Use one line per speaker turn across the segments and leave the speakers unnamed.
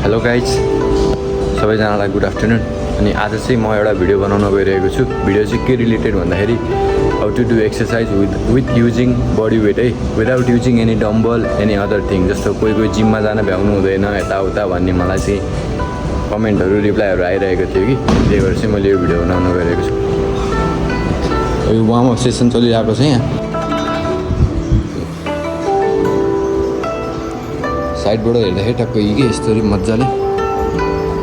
Hello guys, सबैजनालाई good afternoon. अनि आज चाहिँ म एउटा भिडियो बनाउन गइरहेको छु। भिडियो चाहिँ के रिलेटेड भन्दाखेरि how to do exercise with using body weight है, without using any dumbbell any other thing. जस्तो कोही कोही जिममा जान भ्याउनु हुँदैन यताउता भन्ने मलाई चाहिँ कमेन्टहरू रिप्लाईहरू आइरहेको थियो कि, त्यही भएर चाहिँ मैले यो भिडियो बनाउन गइरहेको छु। यो वार्म अप सेसन चलिरहेको छ यहाँ। साइडबाट हेर्दाखेरि टक्क यी कि यस्तरी मजाले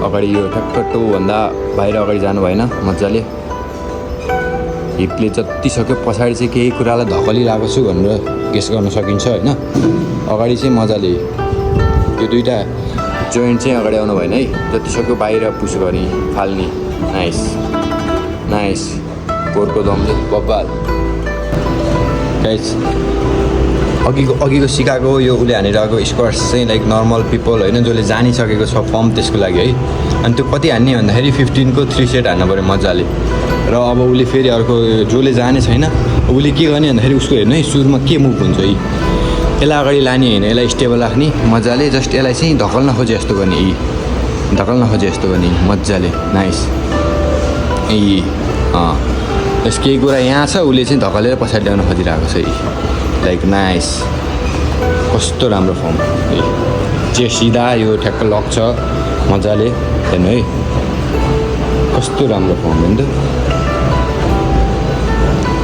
अगाडि यो ठ्याक्क टोभन्दा बाहिर अगाडि जानु भएन। मजाले हिपले जति सक्यो पछाडि चाहिँ केही कुरालाई धकलिरहेको छु भनेर गेस गर्न सकिन्छ होइन। अगाडि चाहिँ मजाले यो दुईवटा जोइन्ट चाहिँ अगाडि आउनु भएन है, जति सक्यो बाहिर पुस गर्ने फाल्ने। नाइस नाइस, कोरको दमले बब्बाल। गाइस अघिको सिकाएको यो उसले हानिरहेको स्क्वाट्स चाहिँ लाइक नर्मल पिपल होइन, जसले जानिसकेको छ फर्म, त्यसको लागि है। अनि त्यो कति हान्ने भन्दाखेरि 15 को 3 सेट हान्नु पऱ्यो मजाले। र अब उसले फेरि अर्को जसले जाने छैन उसले के गर्ने भन्दाखेरि उसको हेर्नु है, सुरुमा के मुभ हुन्छ है, यसलाई अगाडि लाने होइन, यसलाई स्टेबल राख्ने मजाले। जस्ट यसलाई चाहिँ धकल्न खोजे जस्तो गर्ने, धकल्न खोजे जस्तो गर्ने मजाले। नाइस। यस केही कुरा यहाँ छ, उसले चाहिँ धकलेर पछाडि ल्याउन खोजिरहेको छ है। लाइक नाइस, कस्तो राम्रो फर्म है। चेस्ट सिधा, यो ठ्याक्क लक छ मजाले, हेर्नु है कस्तो राम्रो फर्म हो नि त,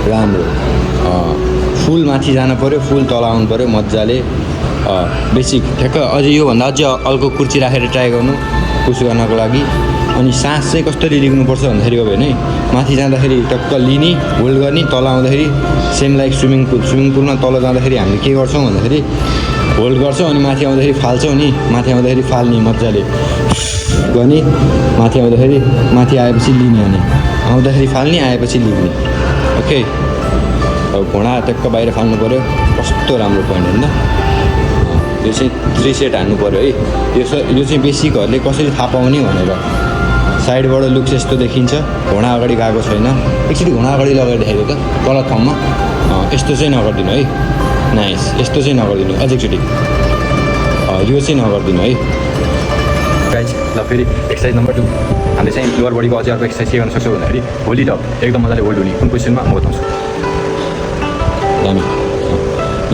राम्रो। फुल माथि जानु पऱ्यो, फुल तल आउनु पऱ्यो मजाले। बेसिक ठ्याक्क अझै योभन्दा अझै अर्को कुर्ची राखेर ट्राई गर्नु पुस गर्नको लागि। अनि सास चाहिँ कसरी लिनुपर्छ भन्दाखेरि अब होइन है, माथि जाँदाखेरि टक्क लिने, होल्ड गर्ने, तल आउँदाखेरि सेम लाइक स्विमिङ पुलमा तल जाँदाखेरि हामीले के गर्छौँ भन्दाखेरि होल्ड गर्छौँ, अनि माथि आउँदाखेरि फाल्छौँ नि, माथि आउँदाखेरि फाल्ने मजाले गर्ने, माथि आउँदाखेरि माथि आएपछि लिने, अनि आउँदाखेरि फाल्ने, आएपछि लिने। ओके, अब घोडा टक्क बाहिर फाल्नु पऱ्यो, कस्तो राम्रो पोइन्ट होइन। यो चाहिँ 3 सेट हान्नु पऱ्यो है। यो चाहिँ बेसिकहरूले कसरी थाहा पाउने भनेर, साइडबाट लुक्स यस्तो देखिन्छ, घोडा अगाडि गएको छैन। एकचोटि घोडा अगाडि लगाएर देखाइदियो त गलत ठाउँमा, यस्तो चाहिँ नगरिदिनु है। नाइस, यस्तो चाहिँ नगरिदिनु, अझ एकचोटि यो चाहिँ नगरिदिनु है गाइज। ल फेरि एक्सर्साइज नम्बर 2 हामीले चाहिँ लोवर बडीको अझै अर्को एक्सर्साइज के गर्न सक्छौँ भन्दाखेरि होल्ड इट अप, एकदम मजाले होल्ड हुने। कुन पोजिसनमा म बताउँछु। दामी,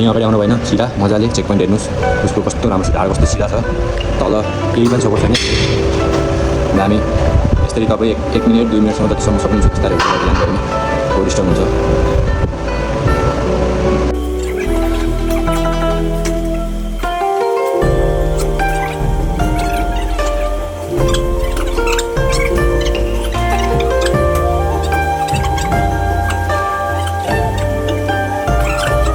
यहाँ अगाडि आउनु भएन, सिधा मजाले चेक पोइन्ट हेर्नुहोस्, उसको कस्तो राम्रो ढाड कस्तो सिधा छ, तल केही पनि सपोर्ट छैन। दामी। यसरी तपाईँ 1 मिनट 2 मिनटसम्म जतिसम्म सक्नुहुन्छ बिस्तारै ध्यान गर्ने, बहुत डिस्टर्ब हुन्छ।